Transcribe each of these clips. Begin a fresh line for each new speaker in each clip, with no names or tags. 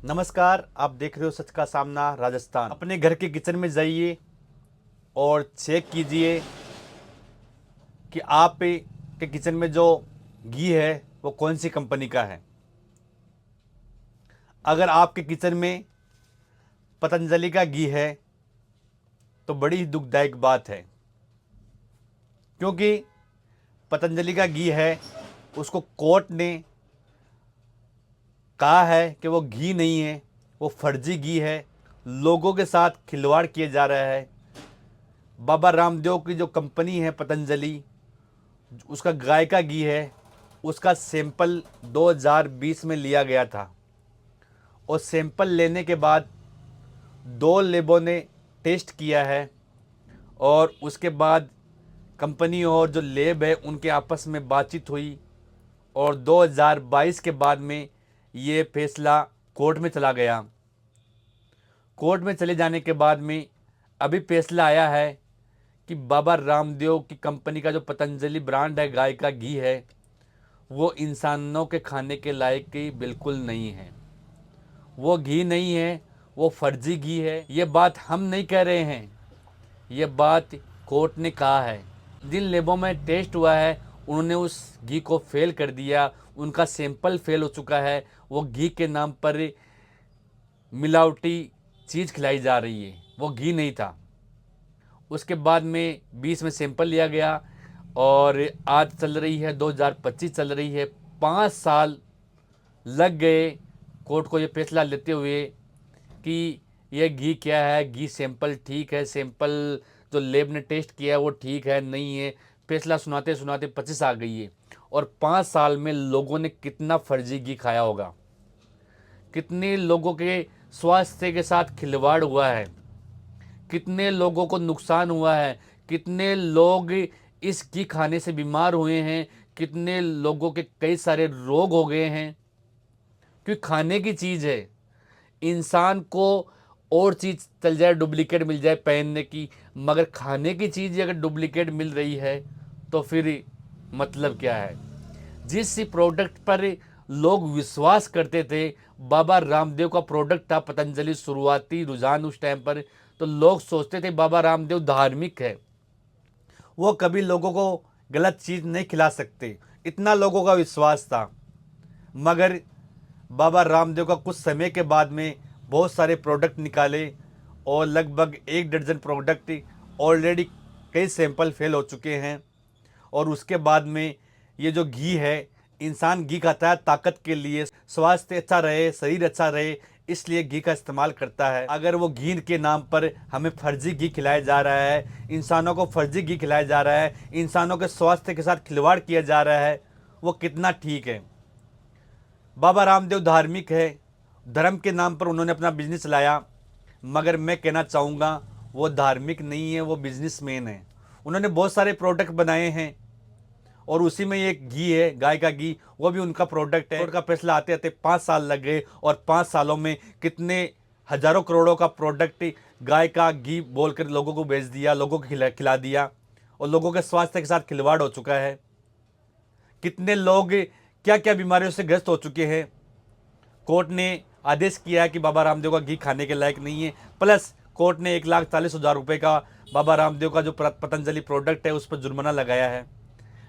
नमस्कार, आप देख रहे हो सच का सामना राजस्थान। अपने घर के किचन में जाइए और चेक कीजिए कि आप के किचन में जो घी है वो कौन सी कंपनी का है। अगर आपके किचन में पतंजलि का घी है तो बड़ी ही दुखदायक बात है, क्योंकि पतंजलि का घी है, उसको कोर्ट ने कहा है कि वो घी नहीं है, वो फर्जी घी है। लोगों के साथ खिलवाड़ किया जा रहा है। बाबा रामदेव की जो कंपनी है पतंजलि, उसका गाय का घी है, उसका सैंपल 2020 में लिया गया था और सैंपल लेने के बाद दो लेबों ने टेस्ट किया है और उसके बाद कंपनी और जो लेब है उनके आपस में बातचीत हुई और 2022 के बाद में ये फैसला कोर्ट में चला गया। कोर्ट में चले जाने के बाद में अभी फैसला आया है कि बाबा रामदेव की कंपनी का जो पतंजलि ब्रांड है, गाय का घी है, वो इंसानों के खाने के लायक ही बिल्कुल नहीं है। वो घी नहीं है, वो फर्जी घी है। ये बात हम नहीं कह रहे हैं, ये बात कोर्ट ने कहा है। जिन लेबों में टेस्ट हुआ है उन्होंने उस घी को फेल कर दिया, उनका सैंपल फेल हो चुका है। वो घी के नाम पर मिलावटी चीज़ खिलाई जा रही है, वो घी नहीं था। उसके बाद में 20 में सैंपल लिया गया और आज चल रही है 2025 चल रही है। 5 साल लग गए कोर्ट को ये फैसला लेते हुए कि यह घी क्या है, घी सैंपल ठीक है, सैंपल जो लेब ने टेस्ट किया है वो ठीक है नहीं है। फैसला सुनाते सुनाते 25 आ गई है और 5 साल में लोगों ने कितना फर्जी घी खाया होगा, कितने लोगों के स्वास्थ्य के साथ खिलवाड़ हुआ है, कितने लोगों को नुकसान हुआ है, कितने लोग इस घी खाने से बीमार हुए हैं, कितने लोगों के कई सारे रोग हो गए हैं। क्योंकि खाने की चीज़ है, इंसान को और चीज़ चल जाए, डुप्लीकेट मिल जाए पहनने की, मगर खाने की चीज़ अगर डुप्लीकेट मिल रही है तो फिर मतलब क्या है। जिस प्रोडक्ट पर लोग विश्वास करते थे, बाबा रामदेव का प्रोडक्ट था पतंजलि, शुरुआती रुझान उस टाइम पर तो लोग सोचते थे बाबा रामदेव धार्मिक है, वो कभी लोगों को गलत चीज़ नहीं खिला सकते, इतना लोगों का विश्वास था। मगर बाबा रामदेव का कुछ समय के बाद में बहुत सारे प्रोडक्ट निकाले और लगभग 1 दर्जन प्रोडक्ट ऑलरेडी कई सैंपल फेल हो चुके हैं। और उसके बाद में ये जो घी है, इंसान घी खाता है ताकत के लिए, स्वास्थ्य अच्छा रहे, शरीर अच्छा रहे, इसलिए घी का इस्तेमाल करता है। अगर वो घी के नाम पर हमें फर्जी घी खिलाया जा रहा है, इंसानों को फर्जी घी खिलाया जा रहा है, इंसानों के स्वास्थ्य के साथ खिलवाड़ किया जा रहा है, वो कितना ठीक है। बाबा रामदेव धार्मिक है, धर्म के नाम पर उन्होंने अपना बिजनेस चलाया, मगर मैं कहना चाहूँगा वो धार्मिक नहीं है, वो बिजनेसमैन है। उन्होंने बहुत सारे प्रोडक्ट बनाए हैं और उसी में ये घी है, गाय का घी, वो भी उनका प्रोडक्ट है। कोर्ट का फैसला आते आते 5 साल लग गए और 5 सालों में कितने हजारों करोड़ों का प्रोडक्ट गाय का घी बोलकर लोगों को बेच दिया, लोगों को खिला दिया और लोगों के स्वास्थ्य के साथ खिलवाड़ हो चुका है। कितने लोग क्या क्या बीमारियों से ग्रस्त हो चुके हैं। कोर्ट ने आदेश किया है कि बाबा रामदेव का घी खाने के लायक नहीं है, प्लस कोर्ट ने 1,40,000 रुपये का बाबा रामदेव का जो पतंजलि प्रोडक्ट है उस पर जुर्माना लगाया है।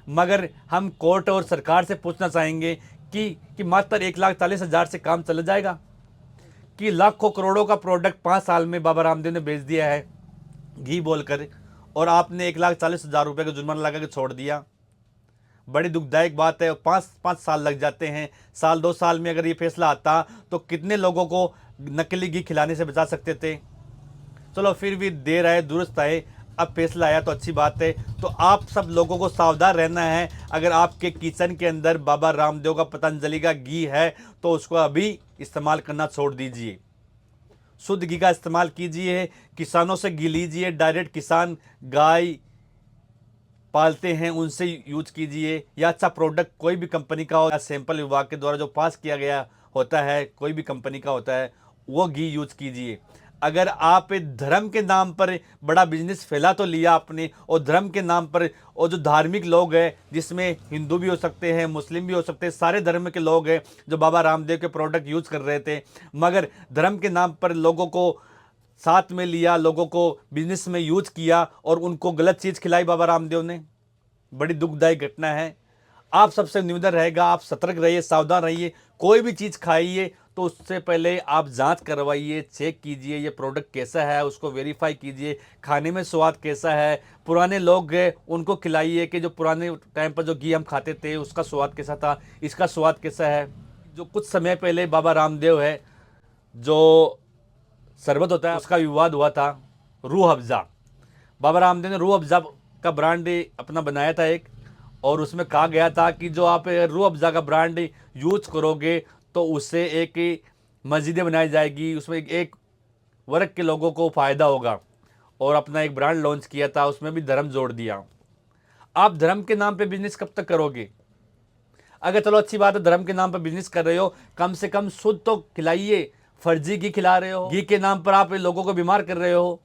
मगर हम कोर्ट और सरकार से पूछना चाहेंगे कि मात्र 1,40,000 से काम चला जाएगा कि लाखों करोड़ों का प्रोडक्ट 5 साल में बाबा रामदेव ने बेच दिया है घी बोलकर, और आपने 1,40,000 रुपये का जुर्माना लगा के छोड़ दिया। बड़ी दुखदायक बात है। 5 साल लग जाते हैं, साल 2 साल में अगर ये फैसला आता तो कितने लोगों को नकली घी खिलाने से बचा सकते थे। चलो फिर भी देर आए दुरुस्त आए, अब फैसला आया तो अच्छी बात है। तो आप सब लोगों को सावधान रहना है। अगर आपके किचन के अंदर बाबा रामदेव का पतंजलि का घी है तो उसको अभी इस्तेमाल करना छोड़ दीजिए, शुद्ध घी का इस्तेमाल कीजिए, किसानों से घी लीजिए, डायरेक्ट किसान गाय पालते हैं उनसे यूज कीजिए, या अच्छा प्रोडक्ट कोई भी कंपनी का हो या सैंपल विभाग के द्वारा जो पास किया गया होता है, कोई भी कंपनी का होता है, वो घी यूज कीजिए। अगर आप धर्म के नाम पर बड़ा बिजनेस फैला तो लिया आपने, और धर्म के नाम पर, और जो धार्मिक लोग हैं जिसमें हिंदू भी हो सकते हैं, मुस्लिम भी हो सकते हैं, सारे धर्म के लोग हैं जो बाबा रामदेव के प्रोडक्ट यूज़ कर रहे थे, मगर धर्म के नाम पर लोगों को साथ में लिया, लोगों को बिजनेस में यूज किया और उनको गलत चीज़ खिलाई बाबा रामदेव ने। बड़ी दुखदायी घटना है। आप सबसे निवेदन रहेगा, आप सतर्क रहिए, सावधान रहिए। कोई भी चीज़ खाइए तो उससे पहले आप जांच करवाइए, चेक कीजिए ये प्रोडक्ट कैसा है, उसको वेरीफाई कीजिए, खाने में स्वाद कैसा है। पुराने लोग हैं उनको खिलाइए कि जो पुराने टाइम पर जो घी हम खाते थे उसका स्वाद कैसा था, इसका स्वाद कैसा है। जो कुछ समय पहले बाबा रामदेव है जो शरबत होता है उसका विवाद हुआ था, रूह अफ़ज़ा। बाबा रामदेव ने रूह अफ़ज़ा का ब्रांड अपना बनाया था एक, और उसमें कहा गया था कि जो आप रूह अफ़ज़ा का ब्रांड यूज करोगे तो उससे एक मस्जिदें बनाई जाएगी, उसमें एक वर्ग के लोगों को फ़ायदा होगा, और अपना एक ब्रांड लॉन्च किया था, उसमें भी धर्म जोड़ दिया। आप धर्म के नाम पे बिजनेस कब तक करोगे? अगर चलो अच्छी बात है धर्म के नाम पर बिजनेस कर रहे हो, कम से कम शुद्ध तो खिलाइए। फर्जी घी खिला रहे हो, घी के नाम पर आप लोगों को बीमार कर रहे हो।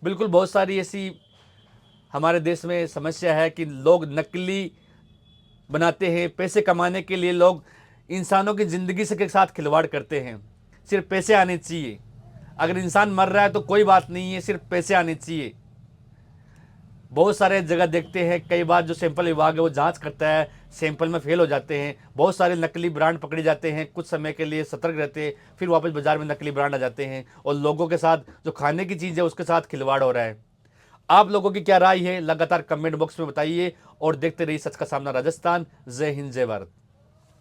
बिल्कुल बहुत सारी ऐसी हमारे देश में समस्या है कि लोग नकली बनाते हैं, पैसे कमाने के लिए लोग इंसानों की ज़िंदगी से के साथ खिलवाड़ करते हैं। सिर्फ पैसे आने चाहिए। अगर इंसान मर रहा है तो कोई बात नहीं है, सिर्फ पैसे आने चाहिए। बहुत सारे जगह देखते हैं, कई बार जो सैंपल विभाग है वो जांच करता है, सैंपल में फेल हो जाते हैं। बहुत सारे नकली ब्रांड पकड़े जाते हैं, कुछ समय के लिए सतर्क रहते हैं, फिर वापस बाजार में नकली ब्रांड आ जाते हैं, और लोगों के साथ जो खाने की चीज़ है उसके साथ खिलवाड़ हो रहा है। आप लोगों की क्या राय है लगातार कमेंट बॉक्स में बताइए, और देखते रहिए सच का सामना राजस्थान। जय हिंद, जय भारत।